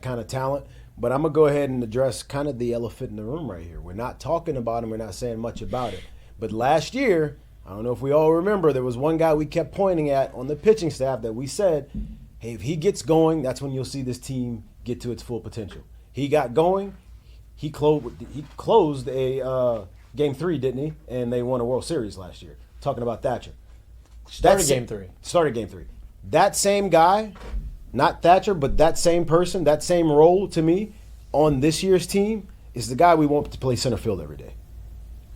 kind of talent. But I'm going to go ahead and address kind of the elephant in the room right here. We're not talking about him. We're not saying much about it. But last year, I don't know if we all remember, there was one guy we kept pointing at on the pitching staff that we said, hey, if he gets going, that's when you'll see this team get to its full potential. He got going. He closed a Game 3, didn't he? And they won a World Series last year. Talking about Thatcher. Started Game 3. Started Game 3. That same guy, not Thatcher, but that same person, that same role to me on this year's team is the guy we want to play center field every day.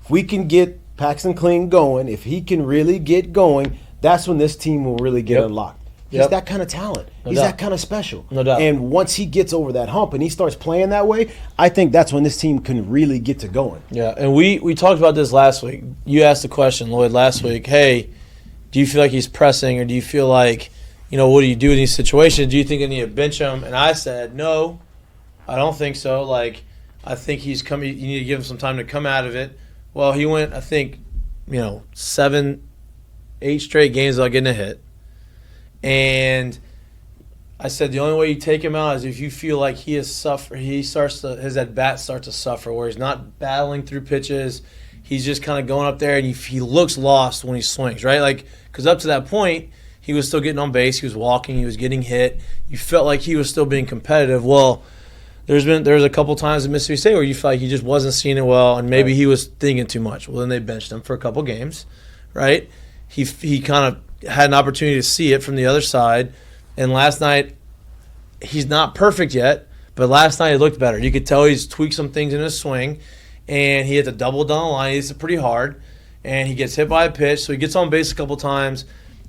If we can get Paxton Kling going, if he can really get going, that's when this team will really get unlocked. He's that kind of talent. He's that kind of special. No doubt. And once he gets over that hump and he starts playing that way, I think that's when this team can really get to going. Yeah, and we talked about this last week. You asked the question, Lloyd, last week, hey, do you feel like he's pressing, or do you feel like, what do you do in these situations? Do you think they need to bench him? And I said, no, I don't think so. Like, I think he's coming. You need to give him some time to come out of it. Well, he went, I think, 7, 8 straight games without getting a hit. And I said the only way you take him out is if you feel like he has suffered. His at bat starts to suffer, where he's not battling through pitches. He's just kind of going up there, and he looks lost when he swings, right? Like, because up to that point, he was still getting on base, he was walking, he was getting hit. You felt like he was still being competitive. Well, there's a couple times in Mississippi State where you felt like he just wasn't seeing it well, and maybe he was thinking too much. Well, then they benched him for a couple games, right? He kind of had an opportunity to see it from the other side. And last night, he's not perfect yet, but last night he looked better. You could tell he's tweaked some things in his swing, and he hit the double down the line. He hits it pretty hard, and he gets hit by a pitch, so he gets on base a couple times.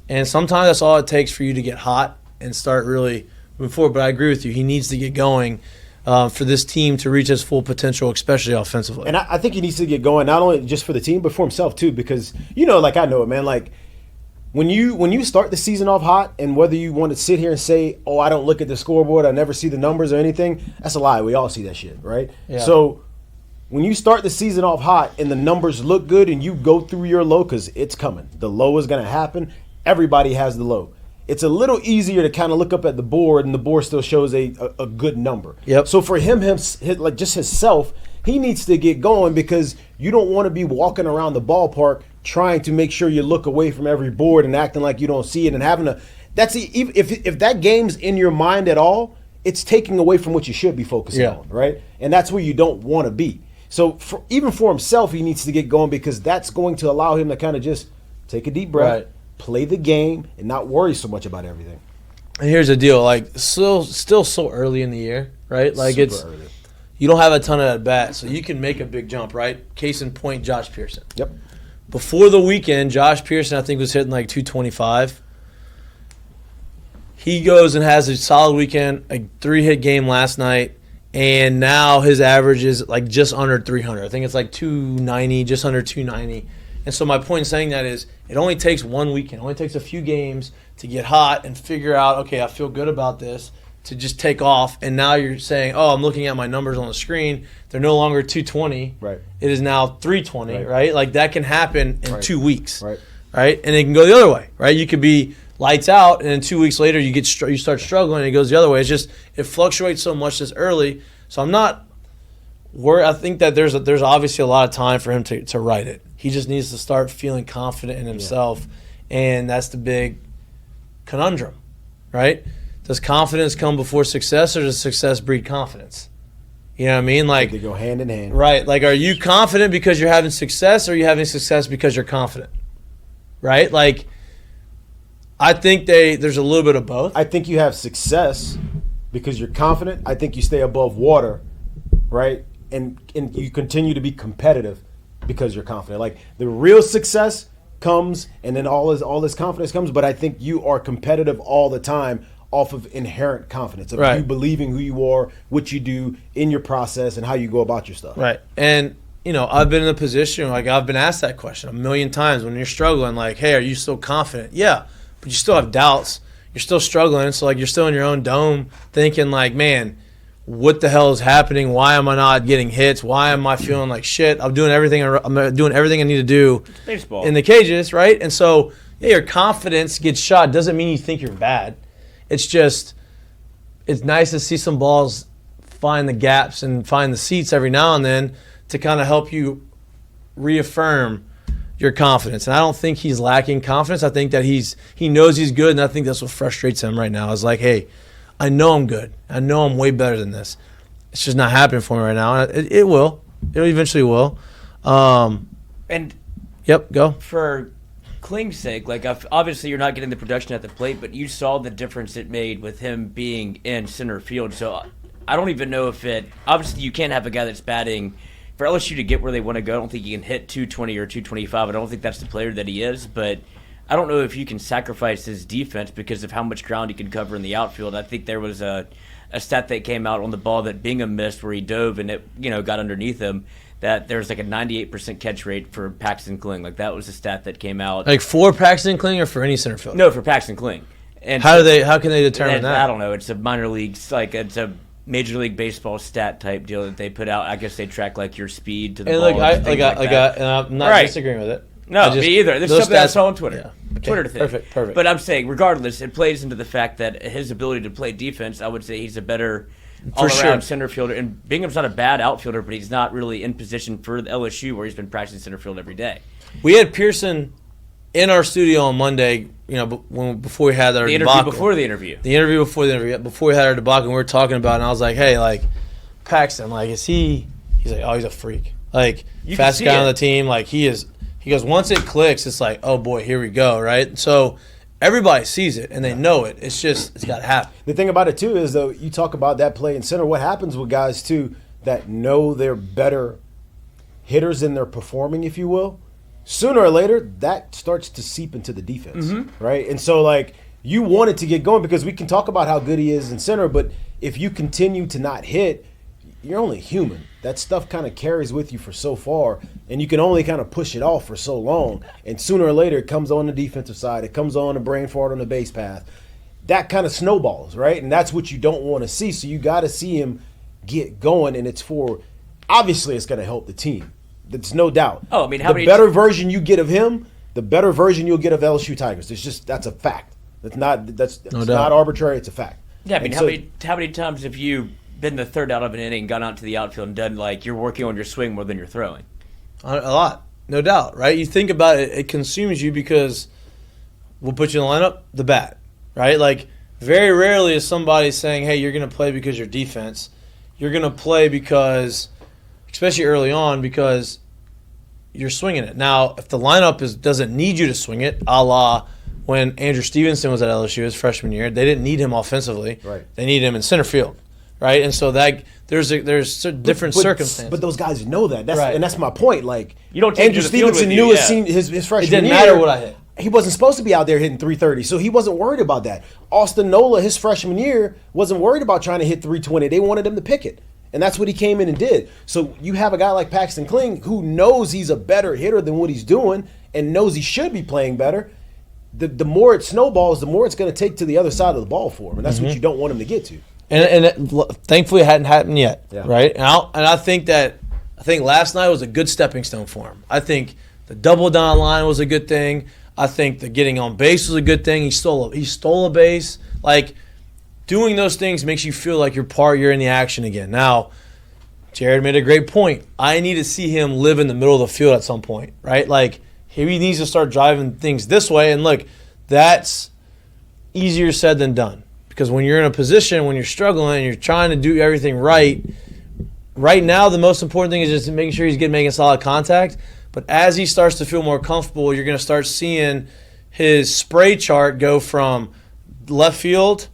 And sometimes that's all it takes for you to get hot and start really moving forward. But I agree with you. He needs to get going for this team to reach its full potential, especially offensively. And I think he needs to get going not only just for the team, but for himself too, because, like I know it, man, like, when you start the season off hot, and whether you want to sit here and say, oh, I don't look at the scoreboard, I never see the numbers or anything, that's a lie. We all see that shit, right? Yeah. So when you start the season off hot and the numbers look good and you go through your low, because it's coming. The low is going to happen. Everybody has the low. It's a little easier to kind of look up at the board, and the board still shows a good number. Yep. So for him, like just himself, he needs to get going, because you don't want to be walking around the ballpark trying to make sure you look away from every board and acting like you don't see it, and having to – if that game's in your mind at all, it's taking away from what you should be focusing on, right? And that's where you don't want to be. So even for himself, he needs to get going, because that's going to allow him to kind of just take a deep breath, play the game, and not worry so much about everything. And here's the deal, like, still so early in the year, right? Like, Super early. You don't have a ton of at-bats, so you can make a big jump, right? Case in point, Josh Pearson. Yep. Before the weekend, Josh Pearson, I think, was hitting like 225. He goes and has a solid weekend, a 3-hit game last night, and now his average is like just under 300. I think it's like 290, just under 290. And so my point in saying that is it only takes one weekend. It only takes a few games to get hot and figure out, okay, I feel good about this, to just take off. And now you're saying, oh, I'm looking at my numbers on the screen. They're no longer 220. Right. It is now 320, right? Like, that can happen in 2 weeks, right? And it can go the other way, right? You could be lights out, and then 2 weeks later you start struggling, and it goes the other way. It's just, it fluctuates so much this early. So I'm not worried. I think that there's obviously a lot of time for him to right it. He just needs to start feeling confident in himself, and that's the big conundrum, right? Does confidence come before success, or does success breed confidence? You know what I mean? Like, they go hand in hand. Right. Like, are you confident because you're having success, or are you having success because you're confident? Right? Like, I think there's a little bit of both. I think you have success because you're confident. I think you stay above water, right? And you continue to be competitive because you're confident. Like, the real success comes, and then all this confidence comes, but I think you are competitive all the time off of inherent confidence of you believing who you are, what you do in your process, and how you go about your stuff. Right. And, I've been in a position, like, I've been asked that question a million times when you're struggling, like, hey, are you still confident? Yeah, but you still have doubts. You're still struggling. So, like, you're still in your own dome thinking, like, man, what the hell is happening? Why am I not getting hits? Why am I feeling like shit? I'm doing everything I need to do baseball in the cages, right? And so, your confidence gets shot. Doesn't mean you think you're bad. It's just it's nice to see some balls find the gaps and find the seats every now and then to kind of help you reaffirm your confidence. And I don't think he's lacking confidence. I think that he knows he's good, and I think that's what frustrates him right now. Is like, hey, I know I'm good. I know I'm way better than this. It's just not happening for me right now. It will. It eventually will. And yep, go. For Kling's sake, like obviously you're not getting the production at the plate, but you saw the difference it made with him being in center field. So I don't even know if it – obviously you can't have a guy that's batting – for LSU to get where they want to go, I don't think he can hit 220 or 225. I don't think that's the player that he is, but I don't know if you can sacrifice his defense because of how much ground he can cover in the outfield. I think there was a stat that came out on the ball that Bingham missed where he dove and it got underneath him, that there's like a 98% catch rate for Paxton Kling. Like that was a stat that came out. Like for Paxton Kling or for any center fielder? No, for Paxton Kling. And how can they determine that? I don't know. It's a minor league, it's a Major League Baseball stat type deal that they put out. I guess they track like your speed to the ball. And I'm not disagreeing with it. No, me either. There's something I saw on Twitter. Yeah. Okay. Twitter thing. Perfect. But I'm saying, regardless, it plays into the fact that his ability to play defense, I would say he's a better all-around center fielder. And Bingham's not a bad outfielder, but he's not really in position for the LSU where he's been practicing center field every day. We had Pearson in our studio on Monday, before we had our debacle. Before the interview. The interview before the interview. Before we had our debacle, and we were talking about it, and I was like, hey, like, Paxton, like, is he – he's like, oh, he's a freak. Like, fast guy on the team. Like, he is – he goes, once it clicks, it's like, oh, boy, here we go, right? So everybody sees it, and they know it. It's just – it's got to happen. The thing about it, too, is, though, you talk about that play in center. What happens with guys, too, that know they're better hitters than they're performing, if you will, sooner or later, that starts to seep into the defense, right? And so, like, you want it to get going because we can talk about how good he is in center, but if you continue to not hit, you're only human. That stuff kind of carries with you for so far, and you can only kind of push it off for so long. And sooner or later, it comes on the defensive side. It comes on a brain fart on the base path. That kind of snowballs, right? And that's what you don't want to see. So you got to see him get going, and obviously it's going to help the team. There's no doubt. Oh, I mean, the better version you get of him, the better version you'll get of LSU Tigers. That's a fact. That's not arbitrary. It's a fact. Yeah, I mean, how many times have you been the third out of an inning, gone out to the outfield, and done like you're working on your swing more than you're throwing? A lot, no doubt, right? You think about it, it consumes you because we'll put you in the lineup, the bat, right? Like very rarely is somebody saying, "Hey, you're going to play because your defense. You're going to play because." Especially early on because you're swinging it. Now, if the lineup doesn't need you to swing it, a la when Andrew Stevenson was at LSU his freshman year, they didn't need him offensively. Right. They needed him in center field, right? And so that there's different circumstances. But those guys know that. Right. And that's my point. Like you don't take Andrew Stevenson knew his freshman year. It didn't matter what I hit. He wasn't supposed to be out there hitting 330, so he wasn't worried about that. Austin Nola, his freshman year, wasn't worried about trying to hit 320. They wanted him to pick it. And that's what he came in and did. So you have a guy like Paxton Kling who knows he's a better hitter than what he's doing and knows he should be playing better. The more it snowballs, the more it's going to take to the other side of the ball for him. And that's what you don't want him to get to. And thankfully it hadn't happened yet, yeah. right? And I think last night was a good stepping stone for him. I think the double down line was a good thing. I think the getting on base was a good thing. He stole a base. Like, doing those things makes you feel like you're in the action again. Now, Jared made a great point. I need to see him live in the middle of the field at some point, right? Like, he needs to start driving things this way. And look, that's easier said than done. Because when you're in a position, when you're struggling, and you're trying to do everything right now the most important thing is just making sure he's making solid contact. But as he starts to feel more comfortable, you're going to start seeing his spray chart go from left field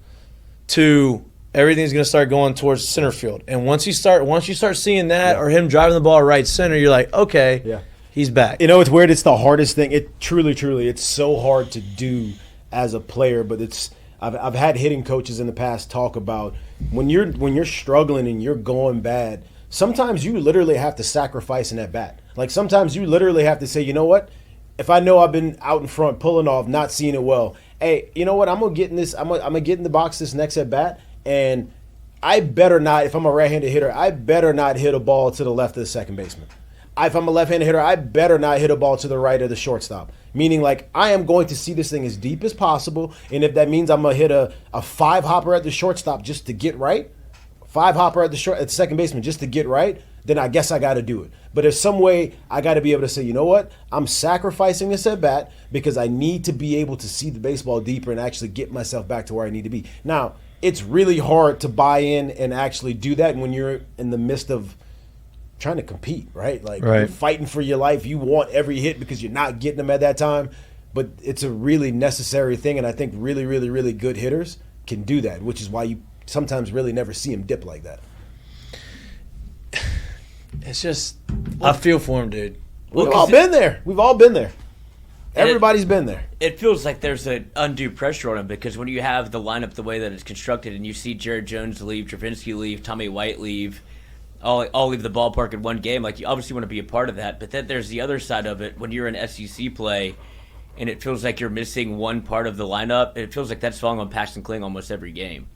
to everything's going to start going towards center field. And once you start seeing that or him driving the ball right center, you're like, okay, he's back. You know, it's weird. It's the hardest thing. It truly, it's so hard to do as a player. But I've had hitting coaches in the past talk about when you're struggling and you're going bad, sometimes you literally have to sacrifice an at bat. Like sometimes you literally have to say, you know what? If I know I've been out in front pulling off, not seeing it well, hey, you know what? I'm gonna get in this. I'm gonna get in the box this next at bat, and I better not. If I'm a right-handed hitter, I better not hit a ball to the left of the second baseman. if I'm a left-handed hitter, I better not hit a ball to the right of the shortstop. Meaning, like, I am going to see this thing as deep as possible, and if that means I'm going to hit a 5-hopper at the shortstop just to get right, 5-hopper at the second baseman just to get right, then I guess I got to do it. But there's some way I got to be able to say, you know what? I'm sacrificing this at bat because I need to be able to see the baseball deeper and actually get myself back to where I need to be. Now, it's really hard to buy in and actually do that when you're in the midst of trying to compete, right? Like, you're fighting for your life. You want every hit because you're not getting them at that time. But it's a really necessary thing, and I think really, really, really good hitters can do that, which is why you sometimes really never see them dip like that. It's just, I feel for him, dude. We've all been there. We've all been there. Everybody's been there. It feels like there's an undue pressure on him because when you have the lineup the way that it's constructed and you see Jared Jones leave, Travinski leave, Tommy White leave, all leave the ballpark in one game, like, you obviously want to be a part of that. But then there's the other side of it when you're in SEC play and it feels like you're missing one part of the lineup. It feels like that's falling on Paxton Kling almost every game.